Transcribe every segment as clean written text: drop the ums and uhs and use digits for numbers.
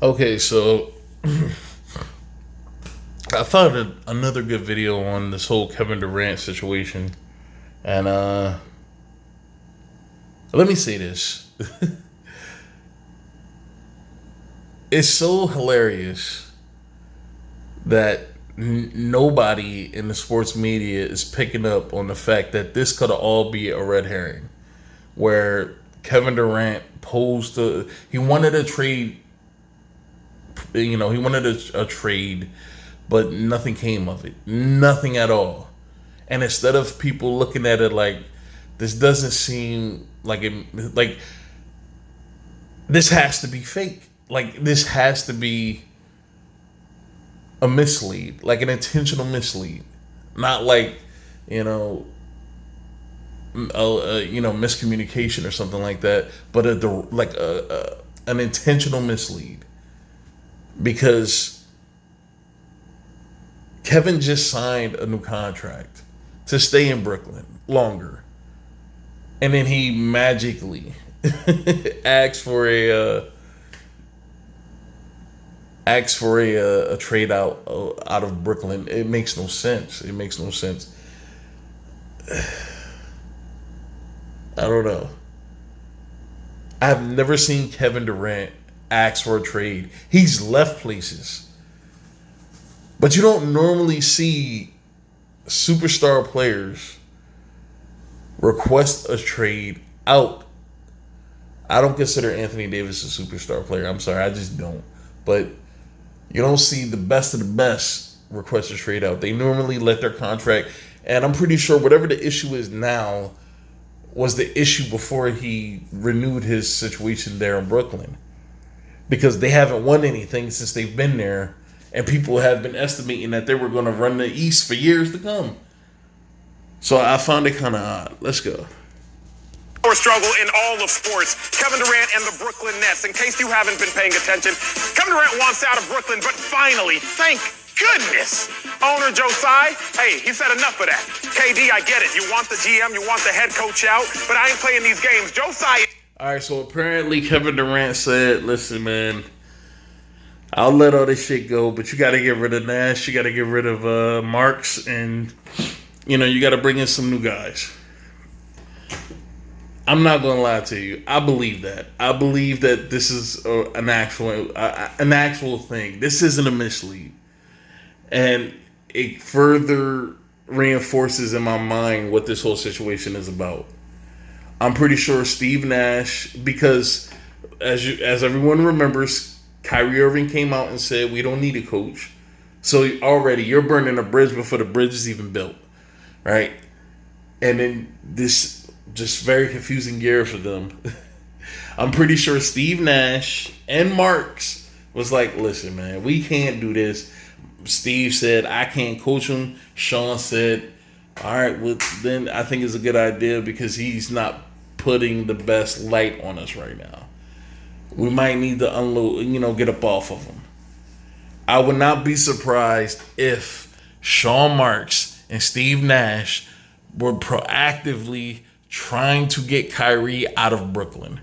Okay, so I found another good video on this whole Kevin Durant situation, and let me say this: it's so hilarious that nobody in the sports media is picking up on the fact that this could all be a red herring, where Kevin Durant posed to he wanted a trade, he wanted a trade, but nothing came of it, nothing at all. And instead of people looking at it like this doesn't seem like it, like this has to be fake, like this has to be a mislead, like an intentional mislead, not like you know, miscommunication or something like that, but an intentional mislead, because Kevin just signed a new contract to stay in Brooklyn longer, and then he magically asks for a trade out of Brooklyn. It makes no sense. It makes no sense. I don't know. I've never seen Kevin Durant ask for a trade. He's left places, but you don't normally see superstar players request a trade out. I don't consider Anthony Davis a superstar player. I'm sorry, I just don't. But you don't see the best of the best request a trade out. They normally let their contract, and I'm pretty sure whatever the issue is now was the issue before he renewed his situation there in Brooklyn, because they haven't won anything since they've been there, and people have been estimating that they were going to run the East for years to come. So I found it kind of odd. Let's go. Or struggle in all of sports. Kevin Durant and the Brooklyn Nets. In case you haven't been paying attention, Kevin Durant wants out of Brooklyn, but finally, thank goodness, owner Joe Tsai, hey, he said enough of that. KD, I get it. You want the GM, you want the head coach out, but I ain't playing these games. Joe Tsai. All right, so apparently Kevin Durant said, listen, man, I'll let all this shit go, but you got to get rid of Nash, you got to get rid of Marks, and, you got to bring in some new guys. I'm not going to lie to you. I believe that. I believe that this is an actual thing. This isn't a mislead. And it further reinforces in my mind what this whole situation is about. I'm pretty sure Steve Nash, because as everyone remembers, Kyrie Irving came out and said, we don't need a coach. So already you're burning a bridge before the bridge is even built. Right? And then this just very confusing year for them. I'm pretty sure Steve Nash and Marks was like, listen, man, we can't do this. Steve said, I can't coach him. Sean said, all right, well, then I think it's a good idea because he's not putting the best light on us right now. We might need to unload, get up off of him. I would not be surprised if Sean Marks and Steve Nash were proactively trying to get Kyrie out of Brooklyn.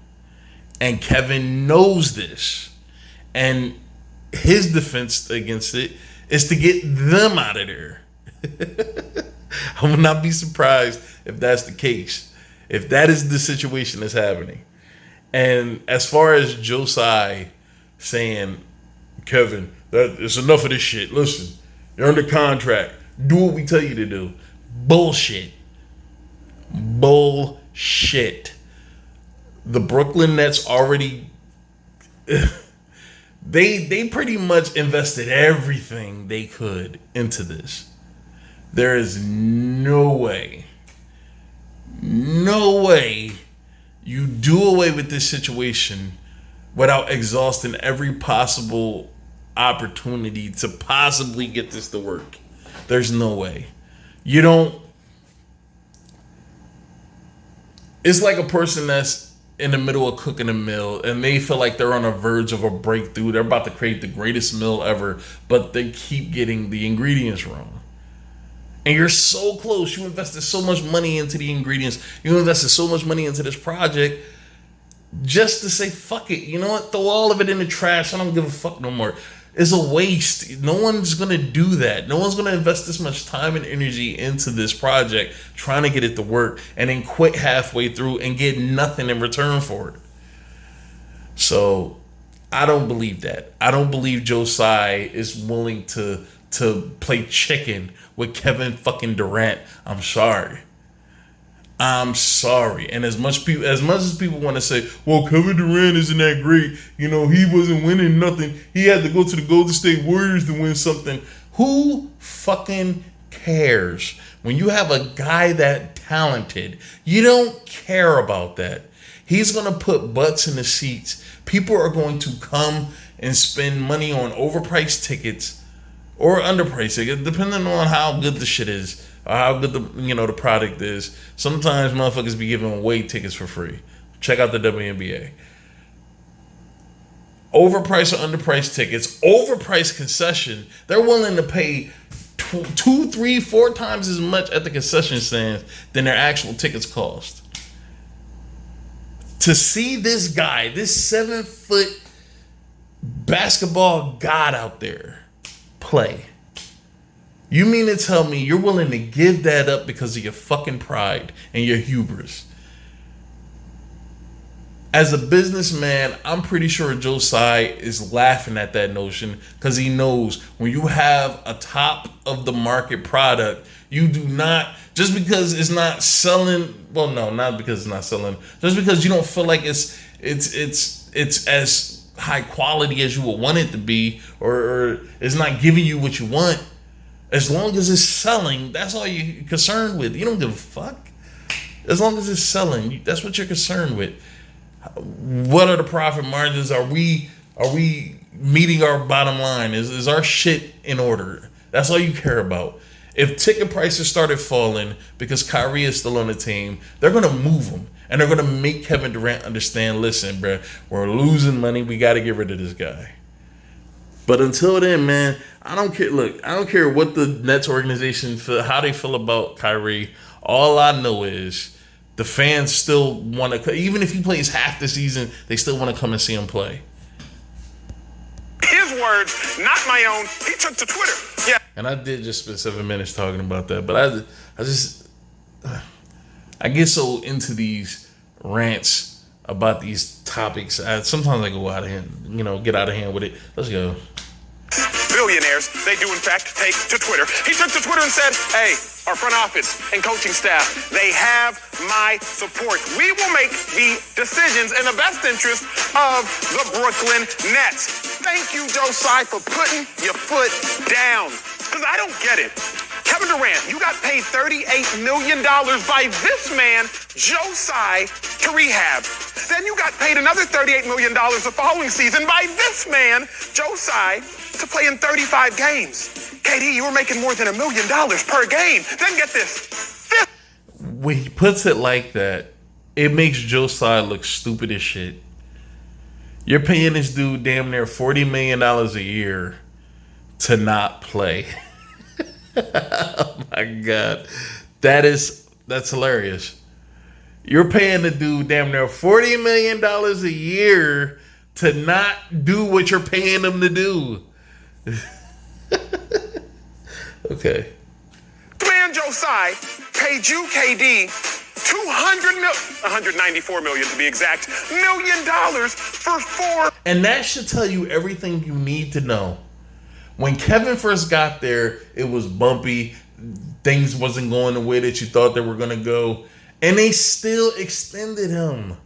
And Kevin knows this. And his defense against it is to get them out of there. I would not be surprised if that's the case. If that is the situation that's happening. And as far as Josai saying, Kevin, it's enough of this shit. Listen, you're under contract. Do what we tell you to do. Bullshit. Bullshit. The Brooklyn Nets already they pretty much invested everything they could into this. There is no way you do away with this situation without exhausting every possible opportunity to possibly get this to work. There's no way. You don't. It's like a person that's in the middle of cooking a meal and they feel like they're on the verge of a breakthrough. They're about to create the greatest meal ever, but they keep getting the ingredients wrong. And you're so close. You invested so much money into the ingredients. You invested so much money into this project. just to say, fuck it, you know what? Throw all of it in the trash. I don't give a fuck no more. It's a waste. No one's going to do that. No one's going to invest this much time and energy into this project trying to get it to work and then quit halfway through and get nothing in return for it. So I don't believe that. I don't believe Joe Tsai is willing to play chicken with Kevin fucking Durant. I'm sorry. And as much as people want to say, well, Kevin Durant isn't that great, you know, he wasn't winning nothing. He had to go to the Golden State Warriors to win something. Who fucking cares? When you have a guy that talented, you don't care about that. He's going to put butts in the seats. People are going to come and spend money on overpriced tickets or underpriced tickets, depending on how good the shit is. How good the product is. Sometimes motherfuckers be giving away tickets for free. Check out the WNBA. Overpriced or underpriced tickets, overpriced concession. They're willing to pay 2, 3, 4 times as much at the concession stands than their actual tickets cost. To see this guy, this 7-foot basketball god out there play. You mean to tell me you're willing to give that up because of your fucking pride and your hubris? As a businessman, I'm pretty sure Joe Tsai is laughing at that notion because he knows when you have a top of the market product, you do not, just because it's not selling, well, no, not because it's not selling, just because you don't feel like it's as high quality as you would want it to be, or it's not giving you what you want. As long as it's selling, that's all you're concerned with. You don't give a fuck. As long as it's selling, that's what you're concerned with. What are the profit margins? Are we meeting our bottom line? Is our shit in order? That's all you care about. If ticket prices started falling because Kyrie is still on the team, they're going to move him. And they're going to make Kevin Durant understand, listen, bro, we're losing money. We got to get rid of this guy. But until then, man, I don't care. Look, I don't care what the Nets organization feel, how they feel about Kyrie. All I know is the fans still want to, even if he plays half the season, they still want to come and see him play. His words, not my own. He took to Twitter. Yeah. And I did just spend 7 minutes talking about that, but I get so into these rants about these topics. Sometimes I go out of hand, get out of hand with it. Let's go. Billionaires, they do in fact take to Twitter. He took to Twitter and said, hey, our front office and coaching staff, they have my support. We will make the decisions in the best interest of the Brooklyn Nets. Thank you, Joe Tsai, for putting your foot down. Because I don't get it. Kevin Durant, you got paid $38 million by this man, Joe Tsai, to rehab. Then you got paid another $38 million the following season by this man, Joe Tsai, to play in 35 games. KD, you were making more than $1 million per game. Then get this. When he puts it like that, it makes Joe Tsai look stupid as shit. You're paying this dude damn near $40 million a year to not play. Oh my God. That's hilarious. You're paying the dude damn near $40 million a year to not do what you're paying him to do. Okay. Man, Joe Tsai paid you, KD, $194 million to be exact, $1 for 4. And that should tell you everything you need to know. When Kevin first got there, it was bumpy. Things wasn't going the way that you thought they were going to go. And they still extended him.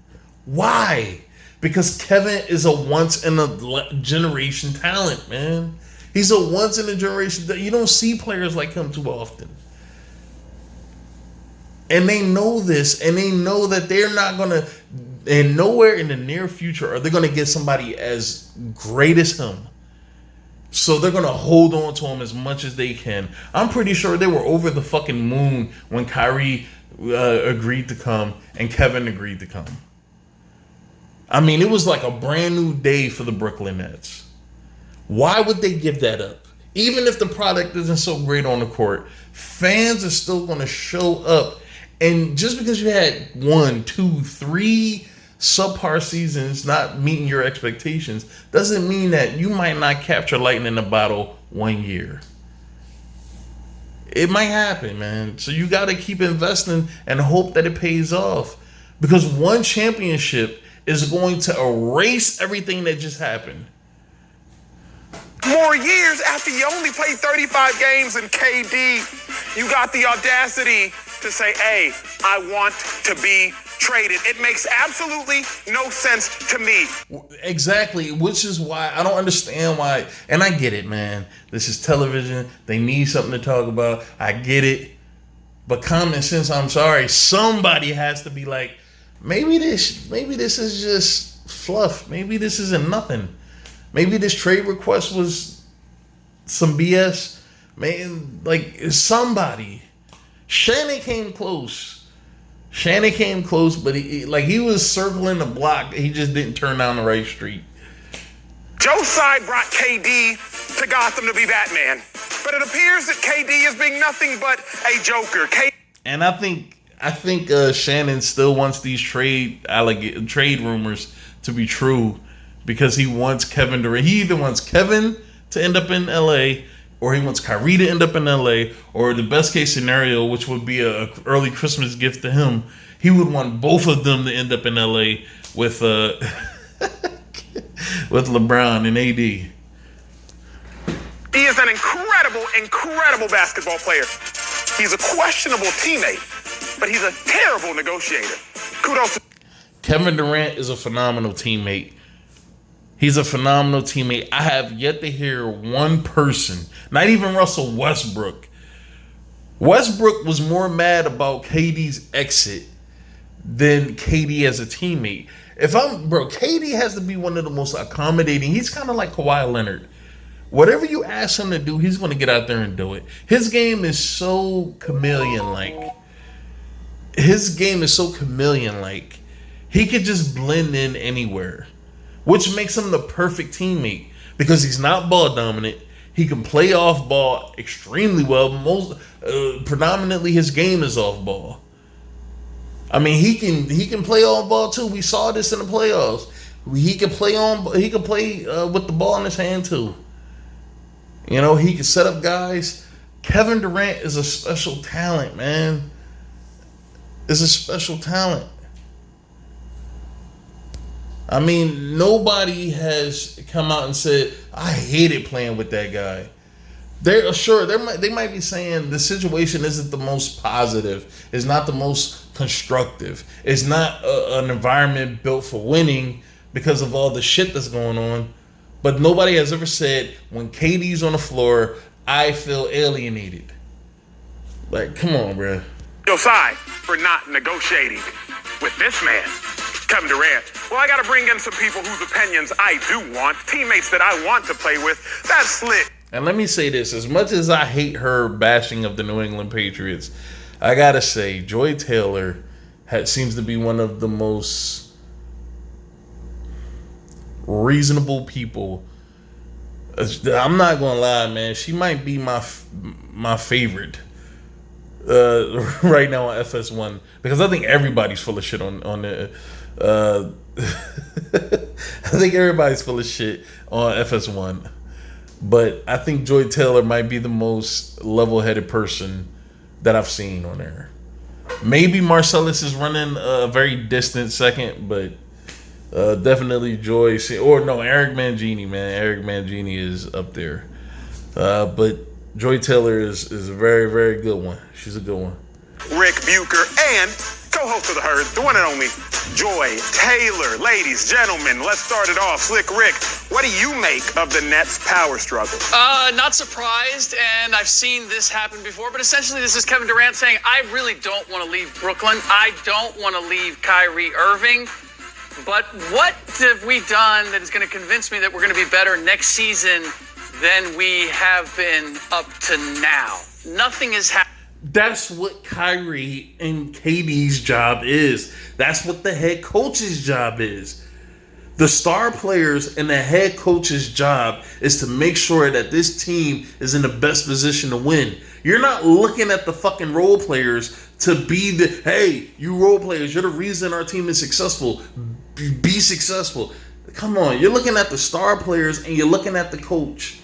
Why? Because Kevin is a once-in-a-generation talent, man. He's a once-in-a-generation. You don't see players like him too often. And they know this, and they know that they're not going to, and nowhere in the near future are they going to get somebody as great as him. So they're going to hold on to him as much as they can. I'm pretty sure they were over the fucking moon when Kyrie agreed to come and Kevin agreed to come. I mean, it was like a brand new day for the Brooklyn Nets. Why would they give that up? Even if the product isn't so great on the court, fans are still going to show up. And just because you had 1, 2, 3 subpar seasons not meeting your expectations doesn't mean that you might not capture lightning in a bottle one year. It might happen, man. So you got to keep investing and hope that it pays off. Because one championship is going to erase everything that just happened. More years after you only played 35 games in KD, you got the audacity to say, hey, I want to be traded. It makes absolutely no sense to me. Exactly, which is why I don't understand why. And I get it, man. This is television. They need something to talk about. I get it. But common sense, I'm sorry, somebody has to be like, maybe this is just fluff. Maybe this isn't nothing. Maybe this trade request was some BS. Man, like somebody. Shannon came close, but he was circling the block. He just didn't turn down the right street. Joe Tsai brought KD to Gotham to be Batman, but it appears that KD is being nothing but a Joker. And I think Shannon still wants these trade rumors to be true because he wants Kevin Durant. He either wants Kevin to end up in LA, or he wants Kyrie to end up in LA, or the best case scenario, which would be a early Christmas gift to him, he would want both of them to end up in LA with with LeBron and AD. He is an incredible basketball player. He's a questionable teammate, but he's a terrible negotiator. Kudos to Kevin Durant is a phenomenal teammate. He's a phenomenal teammate. I have yet to hear one person, not even Russell Westbrook. Westbrook was more mad about KD's exit than KD as a teammate. KD has to be one of the most accommodating. He's kind of like Kawhi Leonard. Whatever you ask him to do, he's going to get out there and do it. His game is so chameleon-like. He could just blend in anywhere, which makes him the perfect teammate because he's not ball dominant. He can play off ball extremely well. Predominantly his game is off ball. I mean, he can play off ball too. We saw this in the playoffs. He can play with the ball in his hand too. You know, he can set up guys. Kevin Durant is a special talent, man. Is a special talent. I mean, nobody has come out and said, I hated playing with that guy. They might be saying the situation isn't the most positive. It's not the most constructive. It's not an environment built for winning because of all the shit that's going on. But nobody has ever said, when KD's on the floor, I feel alienated. Like, come on, bro. Josiah for not negotiating with this man, Kevin Durant. Well, I got to bring in some people whose opinions I do want, teammates that I want to play with. That's slick. And let me say this, as much as I hate her bashing of the New England Patriots, I got to say, Joy Taylor seems to be one of the most reasonable people. I'm not going to lie, man. She might be my favorite right now on FS1 because I think everybody's full of shit on the I think everybody's full of shit on FS1. But I think Joy Taylor might be the most level-headed person that I've seen on there. Maybe Marcellus is running a very distant second, but definitely Joy. Or no, Eric Mangini, man. Eric Mangini is up there. But Joy Taylor is a very, very good one. She's a good one. Rick Bucher and co-host of the Herd, the one and only Joy Taylor. Ladies, gentlemen, let's start it off. Slick Rick, what do you make of the Nets' power struggle? Not surprised, and I've seen this happen before, but essentially this is Kevin Durant saying, I really don't want to leave Brooklyn. I don't want to leave Kyrie Irving. But what have we done that is going to convince me that we're going to be better next season than we have been up to now? Nothing has happened. That's what Kyrie and KD's job is. That's what the head coach's job is. The star players and the head coach's job is to make sure that this team is in the best position to win. You're not looking at the fucking role players to be the, hey, you role players, you're the reason our team is successful. Be successful. Come on, you're looking at the star players and you're looking at the coach.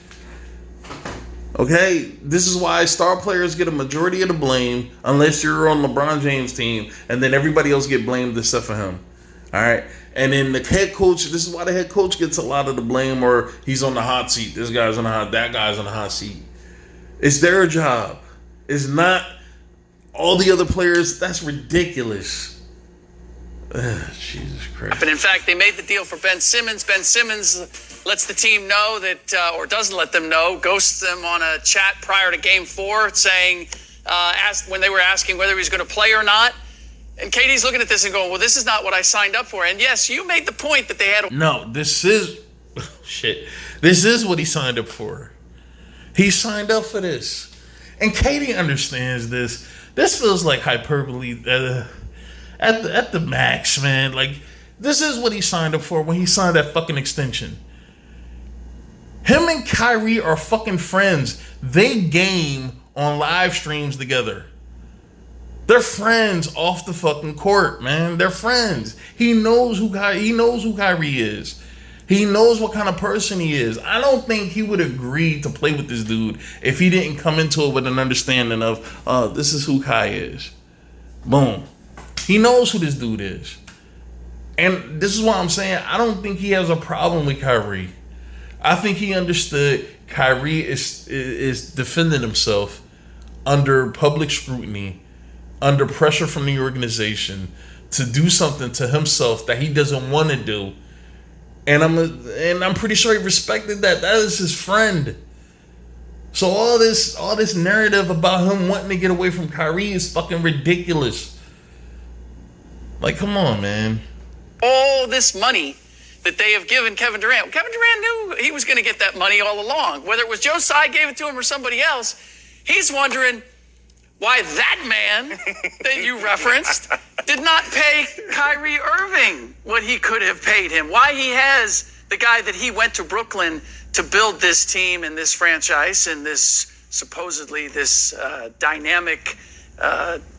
Okay, this is why star players get a majority of the blame unless you're on LeBron James' team, and then everybody else get blamed except for him. All right, and then the head coach. This is why the head coach gets a lot of the blame, or he's on the hot seat. This guy's on the hot. That guy's on the hot seat. It's their job. It's not all the other players. That's ridiculous. Jesus Christ. And in fact, they made the deal for Ben Simmons. Ben Simmons lets the team know that, or doesn't let them know, ghosts them on a chat prior to Game 4, saying, asked when they were asking whether he was going to play or not. And KD's looking at this and going, well, this is not what I signed up for. And yes, you made the point that they had. No, this is shit. This is what he signed up for. He signed up for this. And KD understands this. This feels like hyperbole at the max, man. Like, this is what he signed up for when he signed that fucking extension. Him and Kyrie are fucking friends. They game on live streams together. They're friends off the fucking court, man. They're friends. He knows who Kyrie is. He knows what kind of person he is. I don't think he would agree to play with this dude if he didn't come into it with an understanding of, this is who Kai is. Boom. He knows who this dude is. And this is why I'm saying I don't think he has a problem with Kyrie. I think he understood Kyrie is defending himself under public scrutiny, under pressure from the organization to do something to himself that he doesn't want to do. And I'm pretty sure he respected that. That is his friend. So all this narrative about him wanting to get away from Kyrie is fucking ridiculous. Like, come on, man. All this money that they have given Kevin Durant. Kevin Durant knew he was going to get that money all along. Whether it was Joe Tsai gave it to him or somebody else, he's wondering why that man that you referenced did not pay Kyrie Irving what he could have paid him. Why he has the guy that he went to Brooklyn to build this team and this franchise and this supposedly this dynamic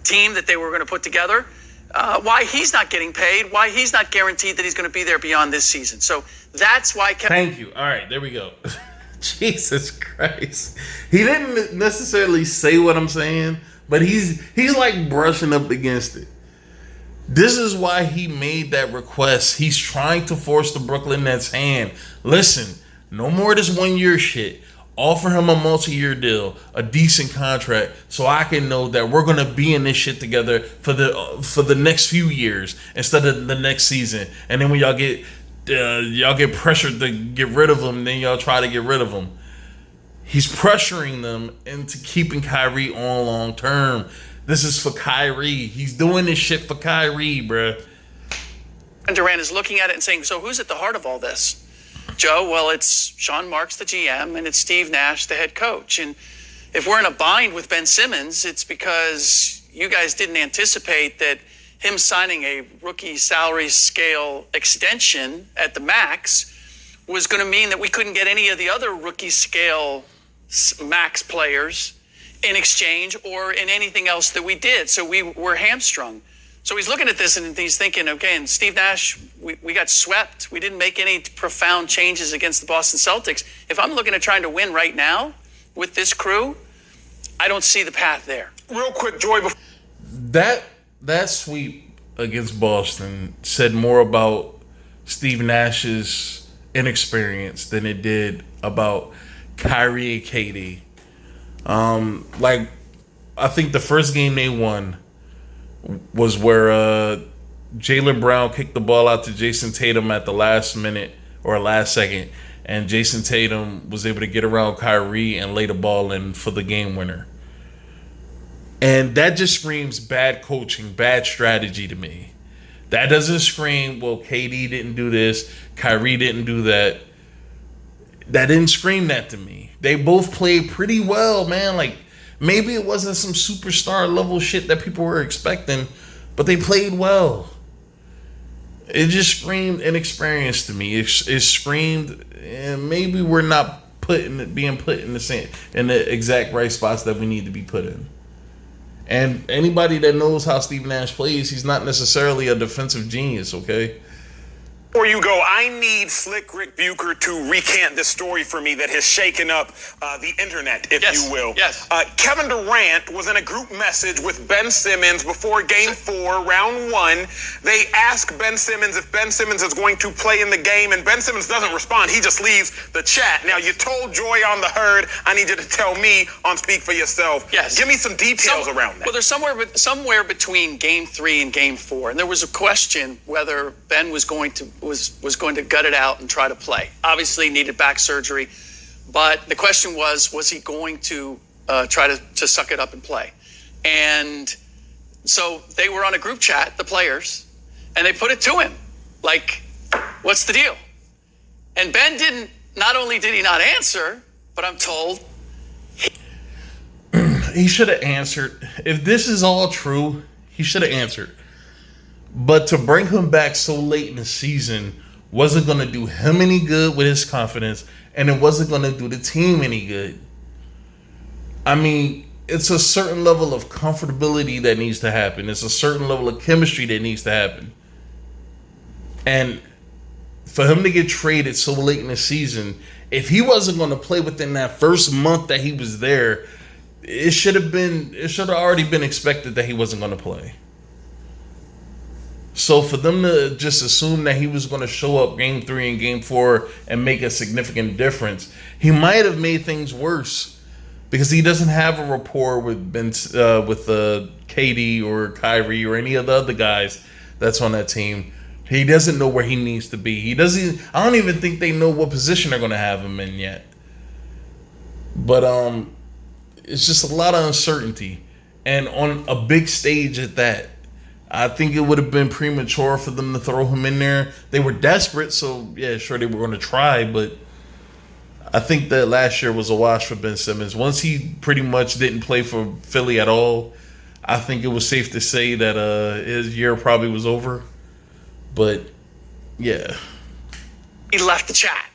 team that they were going to put together. Why he's not getting paid, why he's not guaranteed that he's going to be there beyond this season. So that's why Thank you. All right, there we go. Jesus Christ. He didn't necessarily say what I'm saying, but he's like brushing up against it. This is why he made that request. He's trying to force the Brooklyn Nets' hand. Listen, no more of this 1 year shit. Offer him a multi-year deal, a decent contract, so I can know that we're gonna be in this shit together for the next few years instead of the next season. And then when y'all get pressured to get rid of him, then y'all try to get rid of him. He's pressuring them into keeping Kyrie on long term. This is for Kyrie. He's doing this shit for Kyrie, bruh. Durant is looking at it and saying, so who's at the heart of all this? Joe, well, it's Sean Marks, the GM, and it's Steve Nash, the head coach. And if we're in a bind with Ben Simmons, it's because you guys didn't anticipate that him signing a rookie salary scale extension at the max was going to mean that we couldn't get any of the other rookie scale max players in exchange or in anything else that we did. So we were hamstrung. So he's looking at this and he's thinking, okay, and Steve Nash, we got swept. We didn't make any profound changes against the Boston Celtics. If I'm looking at trying to win right now with this crew, I don't see the path there. Real quick, Joy. That sweep against Boston said more about Steve Nash's inexperience than it did about Kyrie and KD. Like, I think the first game they won was where Jaylen Brown kicked the ball out to Jason Tatum at the last minute or last second, and Jason Tatum was able to get around Kyrie and lay the ball in for the game winner. And that just screams bad coaching, bad strategy to me. That doesn't scream, well, KD didn't do this, Kyrie didn't do that. That didn't scream that to me. They both played pretty well, man. Like, maybe it wasn't some superstar level shit that people were expecting, but they played well. It just screamed inexperience to me. It screamed, and maybe we're not being put in the exact right spots that we need to be put in. And anybody that knows how Steve Nash plays, he's not necessarily a defensive genius, okay? Before you go, I need Slick Rick Bucher to recant this story for me that has shaken up the internet, if you will. Yes. Kevin Durant was in a group message with Ben Simmons before Game 4, Round 1. They ask Ben Simmons if Ben Simmons is going to play in the game, and Ben Simmons doesn't respond. He just leaves the chat. Now, you told Joy on the herd. I need you to tell me on Speak for Yourself. Yes. Give me some details around that. Well, there's somewhere between Game 3 and Game 4, and there was a question whether Ben was going to gut it out and try to play. Obviously needed back surgery, but the question was he going to try to suck it up and play? And so they were on a group chat, the players, and they put it to him, like, what's the deal? And Ben not only did he not answer, but I'm told he should have answered. If this is all true, he should have answered. But to bring him back so late in the season wasn't going to do him any good with his confidence, and it wasn't going to do the team any good. I mean, it's a certain level of comfortability that needs to happen. It's a certain level of chemistry that needs to happen. And for him to get traded so late in the season, if he wasn't going to play within that first month that he was there, it should have already been expected that he wasn't going to play. So for them to just assume that he was going to show up Game 3 and Game 4 and make a significant difference, he might have made things worse because he doesn't have a rapport with KD or Kyrie or any of the other guys that's on that team. He doesn't know where he needs to be. I don't even think they know what position they're going to have him in yet. But it's just a lot of uncertainty, and on a big stage at that. I think it would have been premature for them to throw him in there. They were desperate, so yeah, sure they were going to try, but I think that last year was a wash for Ben Simmons. Once he pretty much didn't play for Philly at all, I think it was safe to say that his year probably was over. But yeah. he left the chat.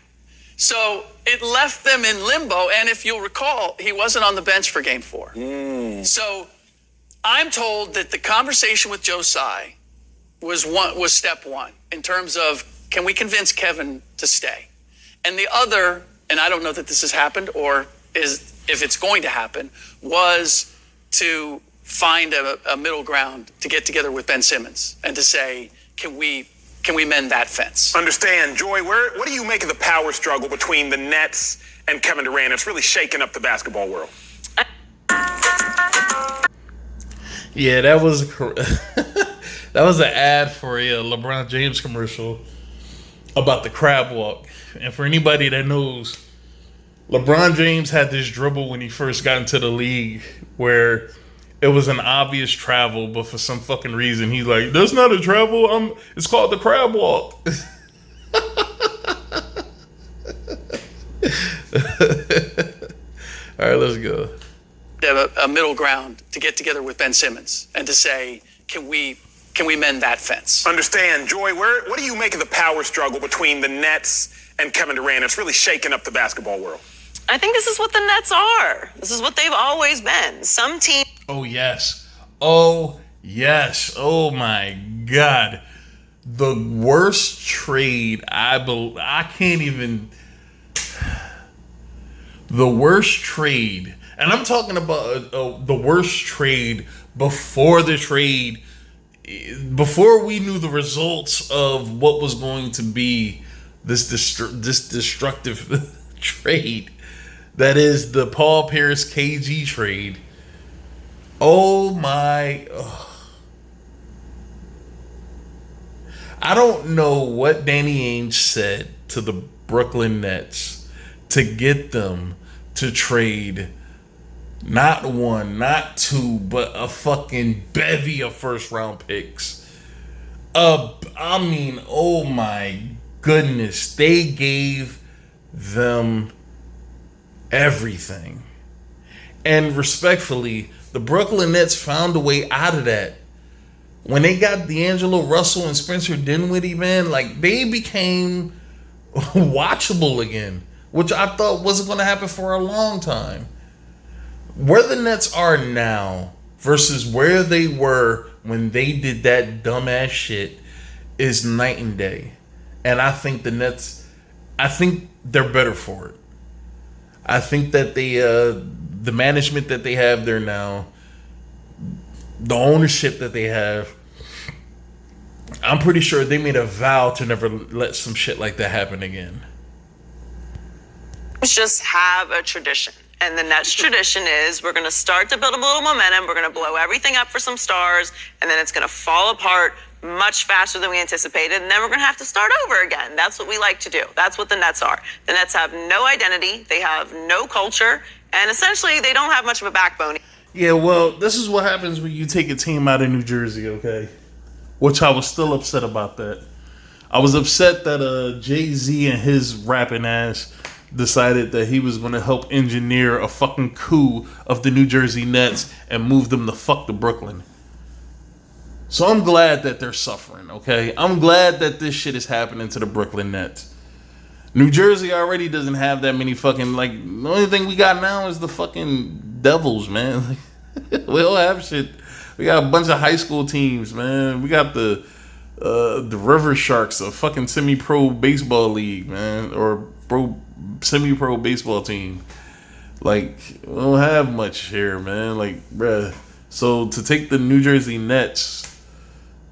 So it left them in limbo, and if you'll recall, he wasn't on the bench for Game 4. So I'm told that the conversation with Joe Tsai was step one in terms of, can we convince Kevin to stay? And the other, and I don't know that this has happened or if it's going to happen, was to find a middle ground to get together with Ben Simmons and to say, can we mend that fence? Understand, Joy, what do you make of the power struggle between the Nets and Kevin Durant? It's really shaking up the basketball world. Yeah, that was an ad for a LeBron James commercial about the crab walk. And for anybody that knows, LeBron James had this dribble when he first got into the league where it was an obvious travel, but for some fucking reason he's like, "That's not a travel. It's called the crab walk." All right, let's go. A middle ground to get together with Ben Simmons and to say, can we mend that fence? Understand, Joy, what do you make of the power struggle between the Nets and Kevin Durant? It's really shaking up the basketball world. I think this is what the Nets are. This is what they've always been. Some team. Oh, yes. Oh, yes. Oh, my God. The worst trade, I can't even. The worst trade. And I'm talking about the worst trade before the trade, before we knew the results of what was going to be this destructive trade. That is the Paul Pierce KG trade. Oh my. I don't know what Danny Ainge said to the Brooklyn Nets to get them to trade not one, not two, but a fucking bevy of first round picks. I mean, oh my goodness. They gave them everything. And respectfully, the Brooklyn Nets found a way out of that. When they got D'Angelo Russell and Spencer Dinwiddie, man, like they became watchable again, which I thought wasn't going to happen for a long time. Where the Nets are now, versus where they were when they did that dumbass shit is night and day. And I think the Nets, I think they're better for it. I think that the management that they have there now, the ownership that they have, I'm pretty sure they made a vow to never let some shit like that happen again. Just have a tradition. And the Nets tradition is we're going to start to build a little momentum. We're going to blow everything up for some stars. And then it's going to fall apart much faster than we anticipated. And then we're going to have to start over again. That's what we like to do. That's what the Nets are. The Nets have no identity. They have no culture. And essentially, they don't have much of a backbone. Yeah, well, this is what happens when you take a team out of New Jersey, okay? Which I was still upset about that. I was upset that Jay-Z and his rapping ass decided that he was going to help engineer a fucking coup of the New Jersey Nets and move them the fuck to Brooklyn. So I'm glad that they're suffering, okay? I'm glad that this shit is happening to the Brooklyn Nets. New Jersey already doesn't have that many fucking, like, the only thing we got now is the fucking Devils, man. We don't have shit. We got a bunch of high school teams, man. We got the River Sharks, a fucking semi-pro baseball league, man, or semi-pro baseball team. Like, we don't have much here, man. Like, bruh. So to take the New Jersey Nets,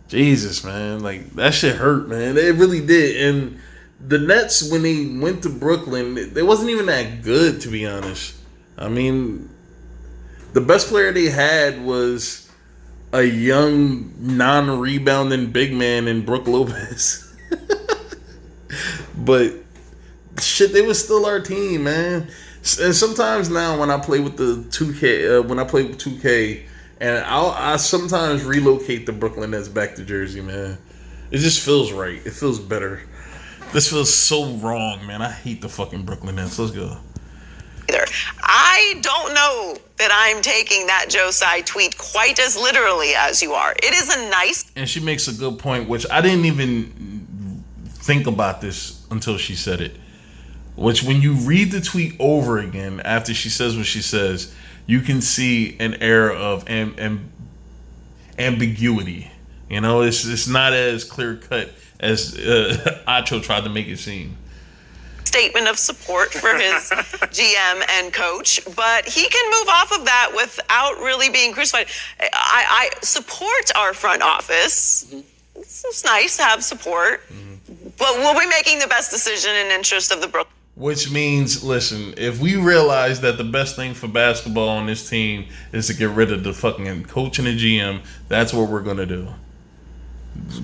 Jesus, man, like, that shit hurt, man. It really did. And the Nets, when they went to Brooklyn, they wasn't even that good, to be honest. I mean, the best player they had was a young, non-rebounding big man in Brook Lopez. But shit, they was still our team, man. And sometimes now when I play with the 2K, when I play with 2K, and I sometimes relocate the Brooklyn Nets back to Jersey, man. It just feels right. It feels better. This feels so wrong, man. I hate the fucking Brooklyn Nets. Let's go. I don't know that I'm taking that Joe Tsai tweet quite as literally as you are. It is a nice... And she makes a good point, which I didn't even think about this until she said it. Which, when you read the tweet over again after she says what she says, you can see an air of ambiguity. You know, it's not as clear cut as Acho tried to make it seem. Statement of support for his GM and coach, but he can move off of that without really being crucified. I support our front office. Mm-hmm. It's nice to have support, but we'll be making the best decision in interest of the Brooklyn. Which means, listen, if we realize that the best thing for basketball on this team is to get rid of the fucking coach and the GM, that's what we're going to do.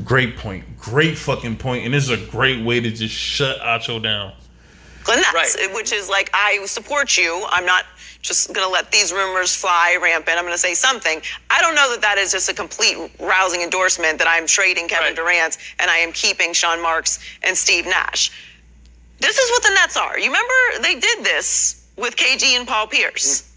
Great point. Great fucking point. And this is a great way to just shut Acho down. Nets, right. Which is like, I support you. I'm not just going to let these rumors fly rampant. I'm going to say something. I don't know that that is just a complete rousing endorsement that I'm trading Kevin Durant and I am keeping Sean Marks and Steve Nash. This is what the Nets are. You remember they did this with KG and Paul Pierce,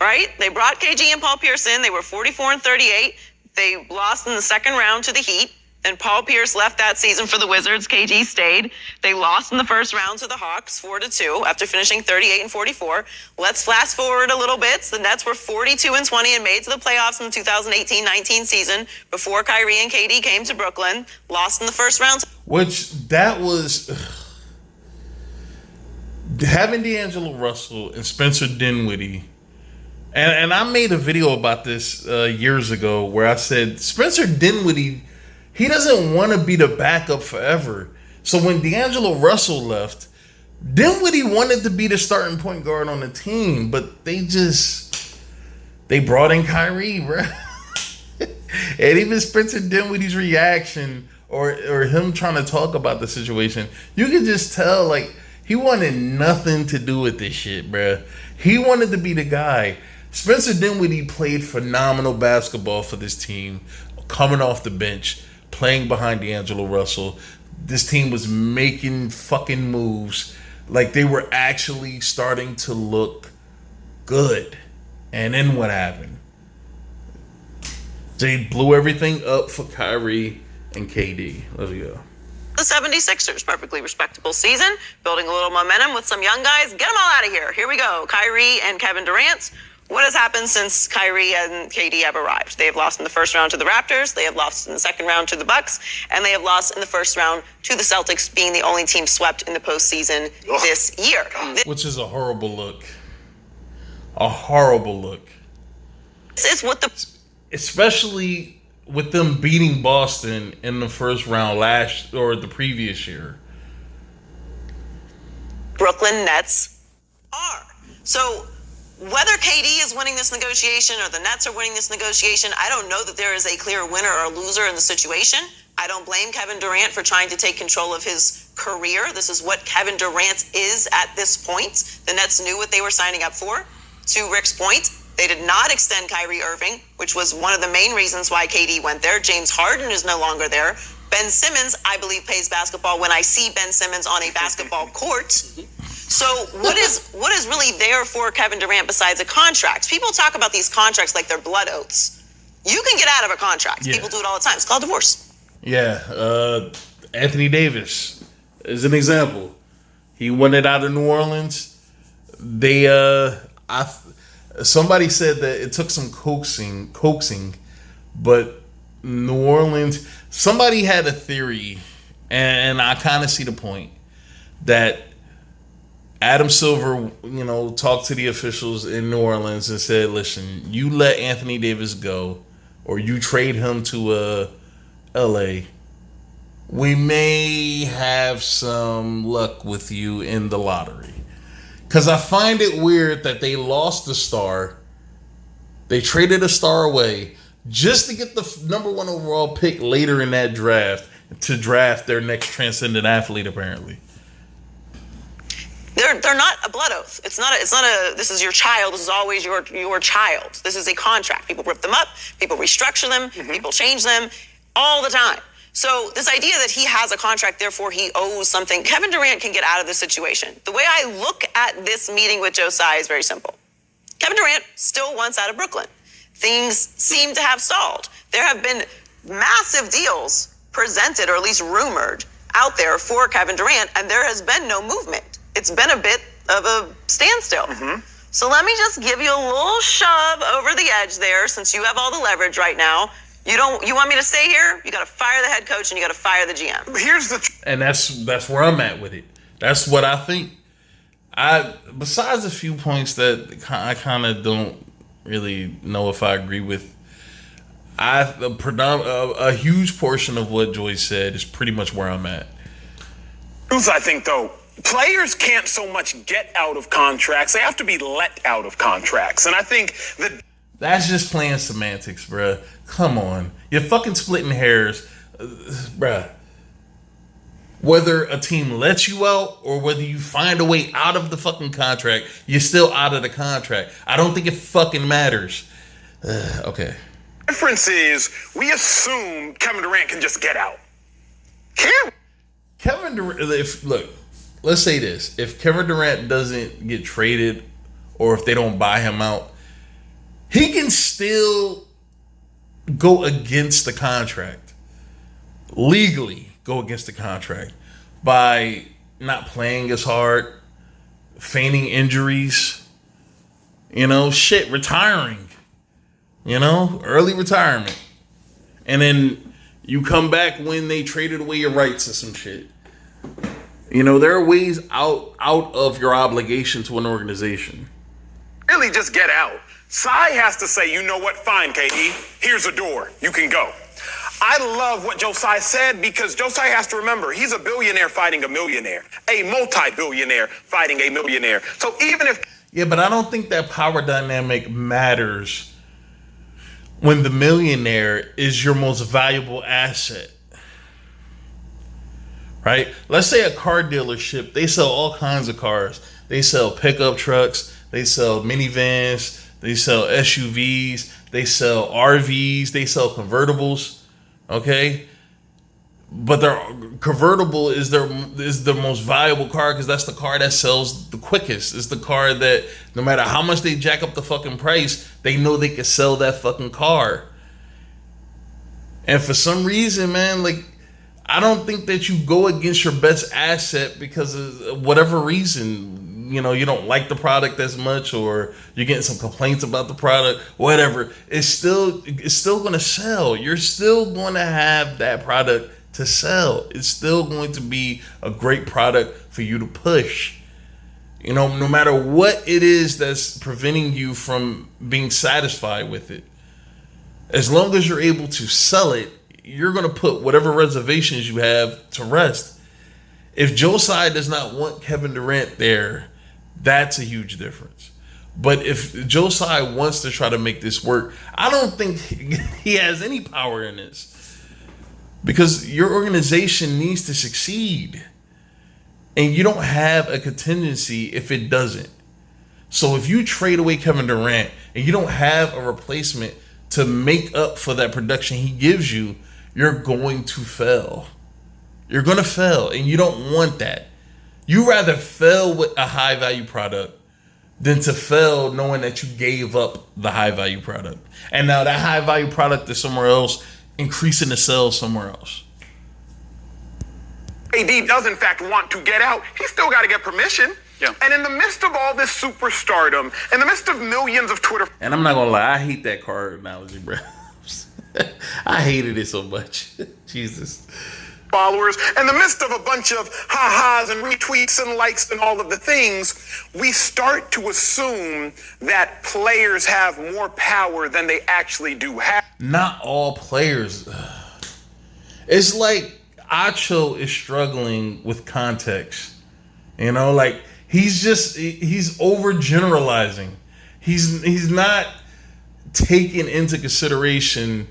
right? They brought KG and Paul Pierce in. They were 44-38. They lost in the second round to the Heat. And Paul Pierce left that season for the Wizards. KG stayed. They lost in the first round to the Hawks 4-2 after finishing 38-44. Let's fast forward a little bit. The Nets were 42-20 and made to the playoffs in the 2018-19 season before Kyrie and KD came to Brooklyn. Lost in the first round. Which, that was... having D'Angelo Russell and Spencer Dinwiddie, and I made a video about this years ago where I said Spencer Dinwiddie, he doesn't want to be the backup forever. So when D'Angelo Russell left, Dinwiddie wanted to be the starting point guard on the team, but they brought in Kyrie, bro. And even Spencer Dinwiddie's reaction or him trying to talk about the situation, you can just tell, like, he wanted nothing to do with this shit, bruh. He wanted to be the guy. Spencer Dinwiddie played phenomenal basketball for this team, coming off the bench, playing behind D'Angelo Russell. This team was making fucking moves. Like, they were actually starting to look good. And then what happened? They blew everything up for Kyrie and KD. Let's go. The 76ers, perfectly respectable season, building a little momentum with some young guys. Get them all out of here. Here we go. Kyrie and Kevin Durant What has happened since Kyrie and KD have arrived? They have lost in the first round to the Raptors, they have lost in the second round to the Bucks, and they have lost in the first round to the Celtics, being the only team swept in the postseason this year. Which is a horrible look. A horrible look. This is what the... Especially with them beating Boston in the first round the previous year. Brooklyn Nets are. So whether KD is winning this negotiation or the Nets are winning this negotiation, I don't know that there is a clear winner or loser in the situation. I don't blame Kevin Durant for trying to take control of his career. This is what Kevin Durant is at this point. The Nets knew what they were signing up for. To Rick's point, they did not extend Kyrie Irving, which was one of the main reasons why KD went there. James Harden is no longer there. Ben Simmons, I believe, plays basketball when I see Ben Simmons on a basketball court. So what is really there for Kevin Durant besides a contract? People talk about these contracts like they're blood oaths. You can get out of a contract. Yeah. People do it all the time. It's called divorce. Yeah. Anthony Davis is an example. He wanted out of New Orleans. Somebody said that it took some coaxing, but New Orleans, somebody had a theory, and I kind of see the point, that Adam Silver, talked to the officials in New Orleans and said, listen, you let Anthony Davis go, or you trade him to LA, we may have some luck with you in the lottery. Because I find it weird that they lost the star. They traded a star away just to get the number 1 overall pick later in that draft to draft their next transcendent athlete, apparently. They're not a blood oath. It's not a this is your child, this is always your child. This is a contract. People rip them up, people restructure them, people change them all the time. So this idea that he has a contract, therefore he owes something, Kevin Durant can get out of this situation. The way I look at this meeting with Joe Tsai is very simple. Kevin Durant still wants out of Brooklyn. Things seem to have stalled. There have been massive deals presented, or at least rumored, out there for Kevin Durant, and there has been no movement. It's been a bit of a standstill. So let me just give you a little shove over the edge there, since you have all the leverage right now. You want me to stay here? You got to fire the head coach and you got to fire the GM. And that's where I'm at with it. That's what I think. Besides a few points that I kind of don't really know if I agree with, a huge portion of what Joyce said is pretty much where I'm at. I think, though, players can't so much get out of contracts. They have to be let out of contracts. And I think that... That's just playing semantics, bruh. Come on. You're fucking splitting hairs. Bruh. Whether a team lets you out or whether you find a way out of the fucking contract, you're still out of the contract. I don't think it fucking matters. Okay. The difference is we assume Kevin Durant can just get out. Kevin Durant, look, let's say this. If Kevin Durant doesn't get traded or if they don't buy him out, he can still go against the contract. Legally go against the contract by not playing as hard, feigning injuries, retiring, early retirement. And then you come back when they traded away your rights or some shit. There are ways out of your obligation to an organization. Really just get out. Tsai has to say, you know what, fine, KD, here's a door, you can go. I love what Joe Tsai said, because Joe Tsai has to remember, he's a billionaire fighting a millionaire, a multi-billionaire fighting a millionaire. So even if... Yeah, but I don't think that power dynamic matters when the millionaire is your most valuable asset. Right? Let's say a car dealership, they sell all kinds of cars. They sell pickup trucks, they sell minivans, they sell SUVs, they sell RVs, they sell convertibles, okay? But their convertible is the most valuable car because that's the car that sells the quickest. It's the car that no matter how much they jack up the fucking price, they know they can sell that fucking car. And for some reason, man, I don't think that you go against your best asset because of whatever reason. you don't like the product as much, or you're getting some complaints about the product, whatever, it's still going to sell. You're still going to have that product to sell. It's still going to be a great product for you to push. No matter what it is that's preventing you from being satisfied with it, as long as you're able to sell it, you're going to put whatever reservations you have to rest. If Josiah does not want Kevin Durant there, that's a huge difference. But if Josiah wants to try to make this work, I don't think he has any power in this, because your organization needs to succeed. And you don't have a contingency if it doesn't. So if you trade away Kevin Durant and you don't have a replacement to make up for that production he gives you, you're going to fail. You're going to fail, and you don't want that. You rather fail with a high value product than to fail knowing that you gave up the high value product. And now that high value product is somewhere else, increasing the sales somewhere else. AD does in fact want to get out, he's still got to get permission. Yeah. And in the midst of all this superstardom, in the midst of millions of Twitter And I'm not gonna lie, I hate that car analogy, bro. I hated it so much. Jesus. followers, in the midst of a bunch of ha-has and retweets and likes and all of the things, we start to assume that players have more power than they actually do have. Not all players. It's like Acho is struggling with context. Like he's overgeneralizing. He's not taking into consideration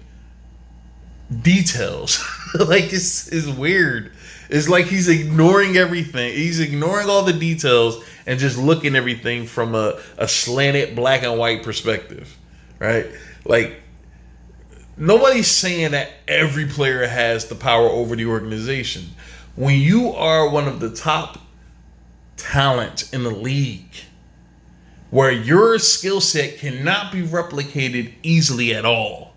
details. Like it's weird. It's like he's ignoring everything. He's ignoring all the details and just looking at everything from a slanted black and white perspective, right? Like nobody's saying that every player has the power over the organization. When you are one of the top talent in the league, where your skill set cannot be replicated easily at all,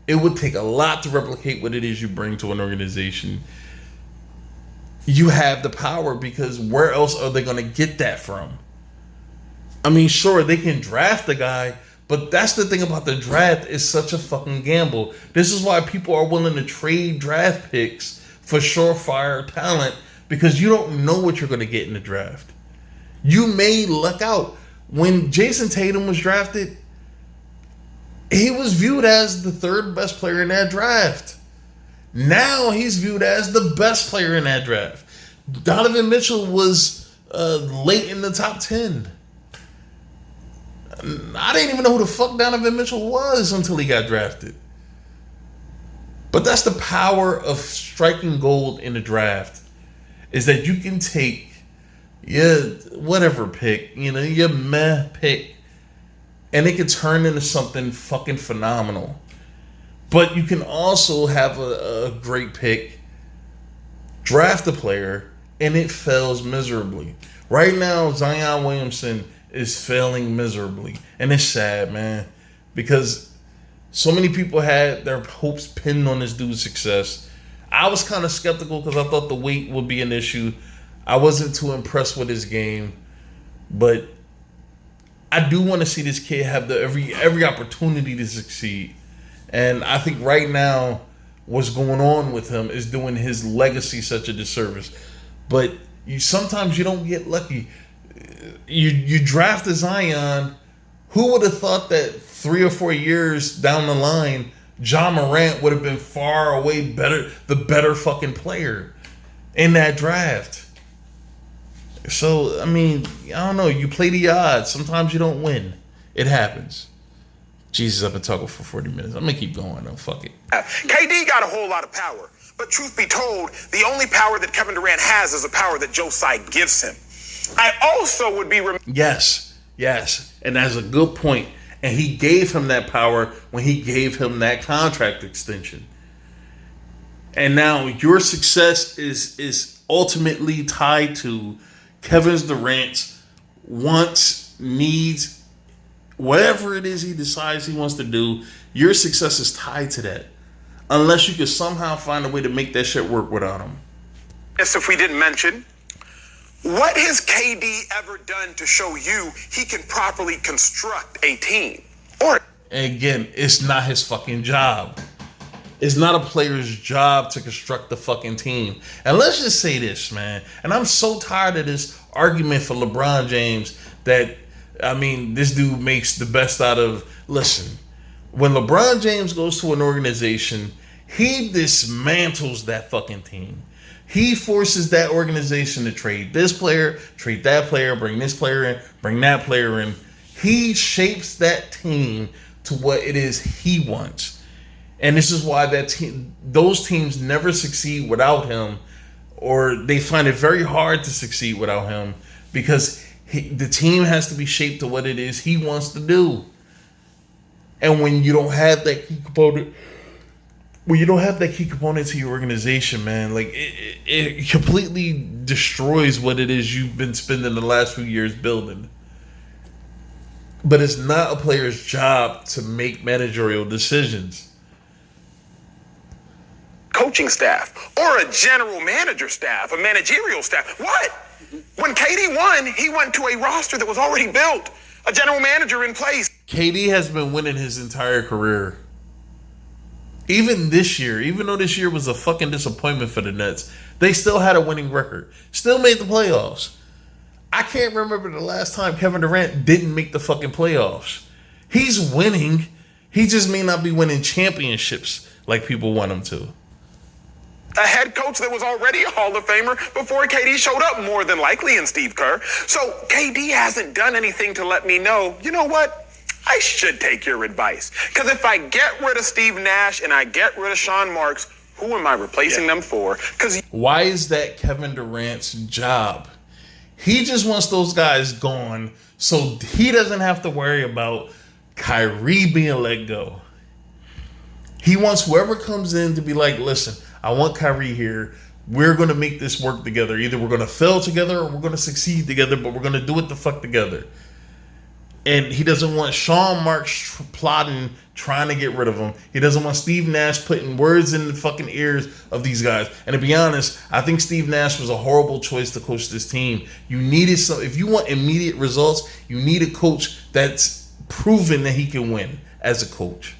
it would take a lot to replicate what it is you bring to an organization. You have the power, because where else are they going to get that from? I mean, sure, they can draft the guy, but that's the thing about the draft. It's such a fucking gamble. This is why people are willing to trade draft picks for surefire talent, because you don't know what you're going to get in the draft. You may luck out. When Jason Tatum was drafted, he was viewed as the third best player in that draft. Now he's viewed as the best player in that draft. Donovan Mitchell was late in the top 10. I didn't even know who the fuck Donovan Mitchell was until he got drafted. But that's the power of striking gold in the draft, is that you can take your whatever pick, your meh pick, and it can turn into something fucking phenomenal. But you can also have a great pick, draft a player, and it fails miserably. Right now, Zion Williamson is failing miserably. And it's sad, man. Because so many people had their hopes pinned on this dude's success. I was kind of skeptical because I thought the weight would be an issue. I wasn't too impressed with his game. But I do want to see this kid have every opportunity to succeed. And I think right now, what's going on with him is doing his legacy such a disservice. But sometimes you don't get lucky. You draft a Zion. Who would have thought that 3 or 4 years down the line, John Morant would have been far away the better fucking player in that draft? So, I mean, I don't know. You play the odds. Sometimes you don't win. It happens. Jesus, I've been talking for 40 minutes. I'm going to keep going, though. Fuck it. KD got a whole lot of power. But truth be told, the only power that Kevin Durant has is the power that Josiah gives him. I also would be... Yes. And that's a good point. And he gave him that power when he gave him that contract extension. And now your success is ultimately tied to Kevin Durant's wants, needs, whatever it is he decides he wants to do. Your success is tied to that. Unless you can somehow find a way to make that shit work without him. Yes, if we didn't mention, What has KD ever done to show you he can properly construct a team? Or and again, it's not his fucking job. It's not a player's job to construct the fucking team. And let's just say this, man. And I'm so tired of this argument for LeBron James that, I mean, this dude makes the best out of... Listen, when LeBron James goes to an organization, he dismantles that fucking team. He forces that organization to trade this player, trade that player, bring this player in, bring that player in. He shapes that team to what it is he wants. And this is why those teams never succeed without him, or they find it very hard to succeed without him, because the team has to be shaped to what it is he wants to do. And when you don't have that key component, to your organization, man, like it completely destroys what it is you've been spending the last few years building. But it's not a player's job to make managerial decisions. coaching staff or a general manager staff, a managerial staff. What? When KD won, he went to a roster that was already built, a general manager in place. KD has been winning his entire career. Even this year, even though this year was a fucking disappointment for the Nets, they still had a winning record. Still made the playoffs. I can't remember the last time Kevin Durant didn't make the fucking playoffs. He's winning. He just may not be winning championships like people want him to. A head coach that was already a Hall of Famer before KD showed up, more than likely, in Steve Kerr. So KD hasn't done anything to let me know, you know what? I should take your advice. Because if I get rid of Steve Nash and I get rid of Sean Marks, who am I replacing them for? Because why is that Kevin Durant's job? He just wants those guys gone so he doesn't have to worry about Kyrie being let go. He wants whoever comes in to be like, listen, I want Kyrie here. We're going to make this work together. Either we're going to fail together or we're going to succeed together, but we're going to do it the fuck together. And he doesn't want Sean Marks plotting, trying to get rid of him. He doesn't want Steve Nash putting words in the fucking ears of these guys. And to be honest, I think Steve Nash was a horrible choice to coach this team. You needed some. If you want immediate results, you need a coach that's proven that he can win as a coach.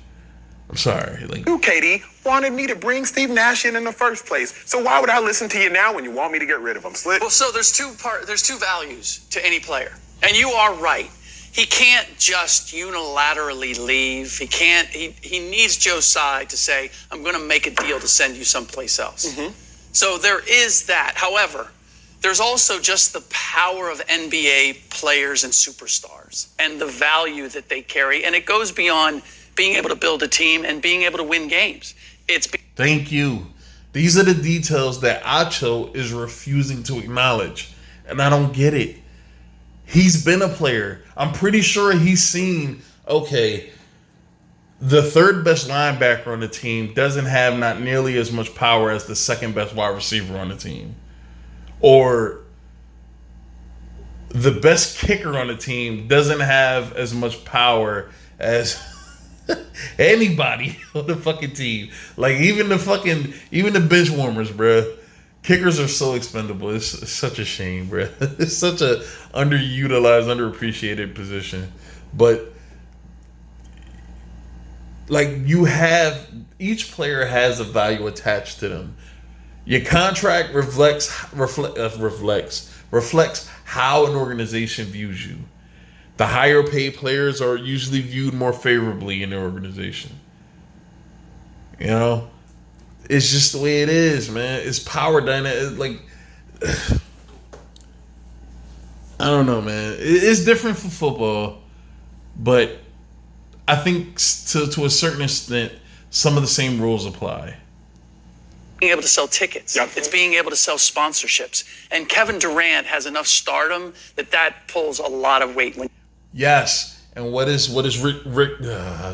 I'm sorry. You, Katie, wanted me to bring Steve Nash in the first place. So why would I listen to you now when you want me to get rid of him, Slick? Well, so there's two values to any player. And you are right. He can't just unilaterally leave. He needs Joe Tsai to say, I'm going to make a deal to send you someplace else. Mm-hmm. So there is that. However, there's also just the power of NBA players and superstars and the value that they carry. And it goes beyond being able to build a team and being able to win games. Thank you. These are the details that Acho is refusing to acknowledge. And I don't get it. He's been a player. I'm pretty sure he's seen, okay, the third best linebacker on the team doesn't have not nearly as much power as the second best wide receiver on the team. Or the best kicker on the team doesn't have as much power as anybody on the fucking team. Like even the bench warmers, bruh. Kickers are so expendable. It's such a shame, bro. It's such a underutilized, underappreciated position. But like each player has a value attached to them. Your contract reflects how an organization views you. The higher paid players are usually viewed more favorably in the organization. You know? It's just the way it is, man. It's power dynamic. Like, I don't know, man. It's different for football, but I think to a certain extent, some of the same rules apply. Being able to sell tickets. Yep. It's being able to sell sponsorships. And Kevin Durant has enough stardom that pulls a lot of weight. Yes. And what is Rick?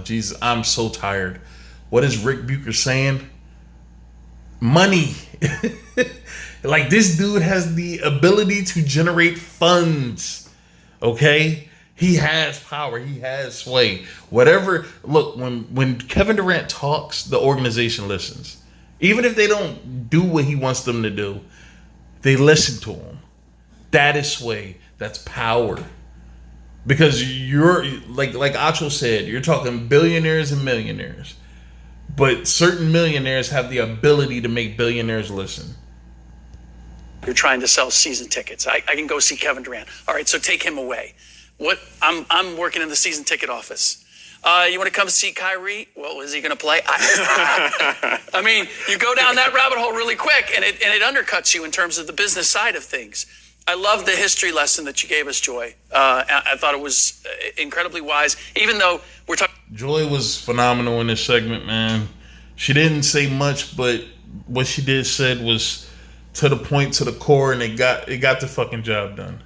Jesus, I'm so tired. What is Rick Bucher saying? Money. Like, this dude has the ability to generate funds. Okay? He has power. He has sway. Whatever. Look, when Kevin Durant talks, the organization listens. Even if they don't do what he wants them to do, they listen to him. That is sway. That's power. Because you're like Acho said, you're talking billionaires and millionaires. But certain millionaires have the ability to make billionaires listen. You're trying to sell season tickets. I can go see Kevin Durant. All right, so take him away. What? I'm working in the season ticket office. You want to come see Kyrie? Well, is he going to play? I mean, you go down that rabbit hole really quick, and it undercuts you in terms of the business side of things. I love the history lesson that you gave us, Joy. I thought it was incredibly wise, even though we're talking. Joy was phenomenal in this segment, man. She didn't say much, but what she did said was to the point, to the core, and it got the fucking job done.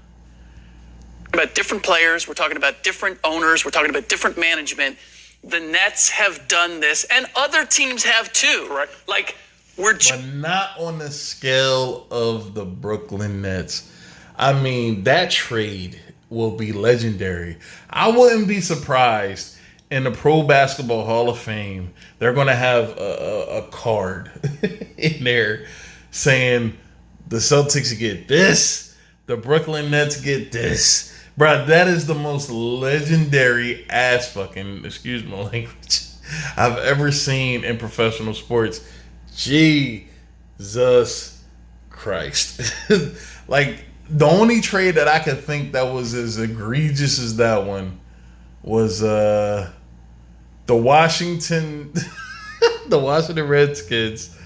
About different players, we're talking about different owners, we're talking about different management. The Nets have done this, and other teams have too. Correct. Like but not on the scale of the Brooklyn Nets. I mean, that trade will be legendary. I wouldn't be surprised in the Pro Basketball Hall of Fame, they're going to have a card in there saying the Celtics get this, the Brooklyn Nets get this. Bro, that is the most legendary ass fucking, excuse my language, I've ever seen in professional sports. Jesus Christ. Like, the only trade that I could think that was as egregious as that one was the Washington Redskins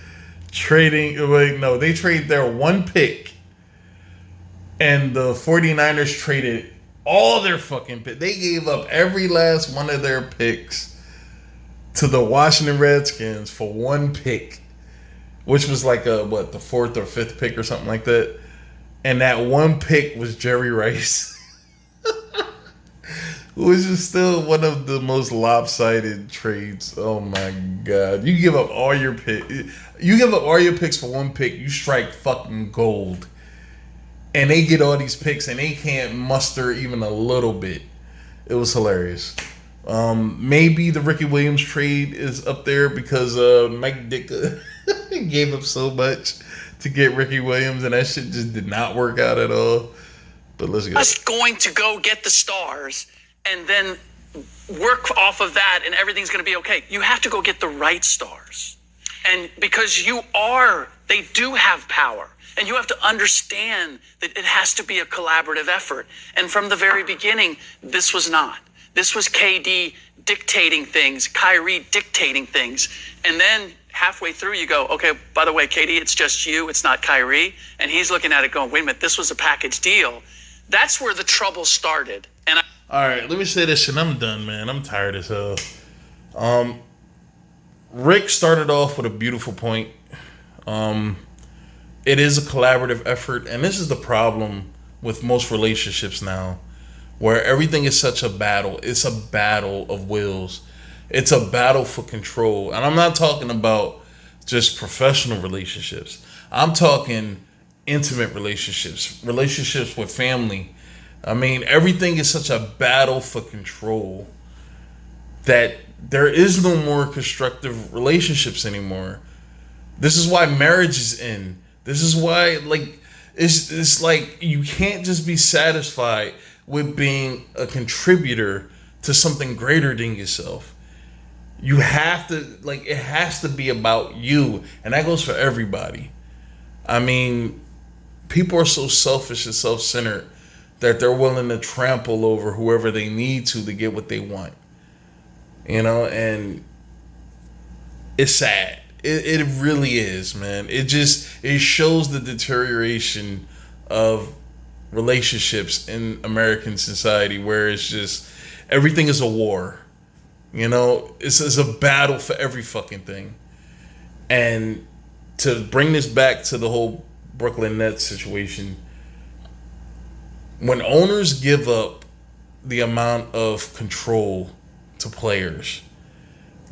they trade their one pick, and the 49ers traded all their fucking picks. They gave up every last one of their picks to the Washington Redskins for one pick, which was like the fourth or fifth pick or something like that. And that one pick was Jerry Rice, which is still one of the most lopsided trades. Oh my God. You give up all your picks for one pick, you strike fucking gold. And they get all these picks and they can't muster even a little bit. It was hilarious. Maybe the Ricky Williams trade is up there because Mike Ditka gave up so much to get Ricky Williams, and that shit just did not work out at all. But let's go. Just going to go get the stars and then work off of that, and everything's going to be okay. You have to go get the right stars. And because they do have power. And you have to understand that it has to be a collaborative effort. And from the very beginning, this was not. This was KD dictating things, Kyrie dictating things. And then halfway through, you go, okay, by the way, KD, it's just you, it's not Kyrie. And he's looking at it going, wait a minute, this was a package deal. That's where the trouble started. And all right, let me say this and I'm done, man. I'm tired as hell. Rick started off with a beautiful point. It is a collaborative effort, and this is the problem with most relationships now, where everything is such a battle. It's a battle of wills. It's a battle for control. And I'm not talking about just professional relationships. I'm talking intimate relationships with family. I mean, everything is such a battle for control that there is no more constructive relationships anymore. This is why marriage is in. This is why, it's like you can't just be satisfied with being a contributor to something greater than yourself. You have to, it has to be about you. And that goes for everybody. I mean, people are so selfish and self-centered that they're willing to trample over whoever they need to get what they want. You know, and it's sad. It really is, man. It shows the deterioration of relationships in American society, where it's just everything is a war. You know, it's a battle for every fucking thing. And to bring this back to the whole Brooklyn Nets situation, when owners give up the amount of control to players,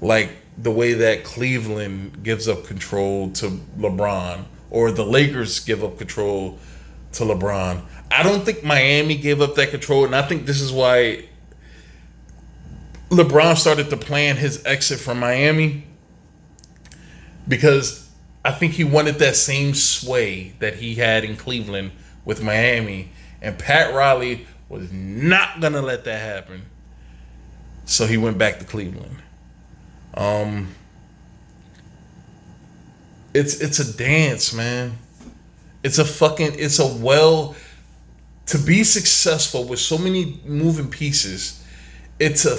like the way that Cleveland gives up control to LeBron, or the Lakers give up control to LeBron, I don't think Miami gave up that control. And I think this is why LeBron started to plan his exit from Miami, because I think he wanted that same sway that he had in Cleveland with Miami. And Pat Riley was not going to let that happen. So he went back to Cleveland. It's a dance, man. To be successful with so many moving pieces, it's a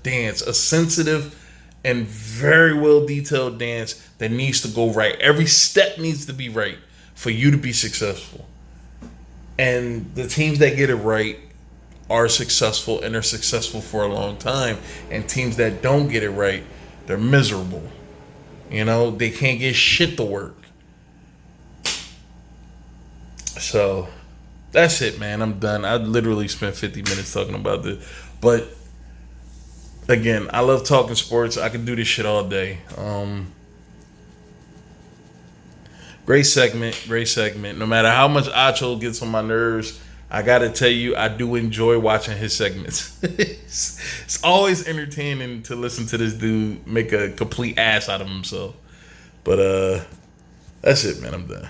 dance, a sensitive and very well detailed dance that needs to go right. Every step needs to be right for you to be successful. And the teams that get it right are successful, and they're successful for a long time. And teams that don't get it right, they're miserable. You know, they can't get shit to work. So that's it, man. I'm done. I literally spent 50 minutes talking about this. But again, I love talking sports. I can do this shit all day. Great segment. No matter how much Acho gets on my nerves, I gotta tell you, I do enjoy watching his segments. It's always entertaining to listen to this dude make a complete ass out of himself. But that's it, man. I'm done.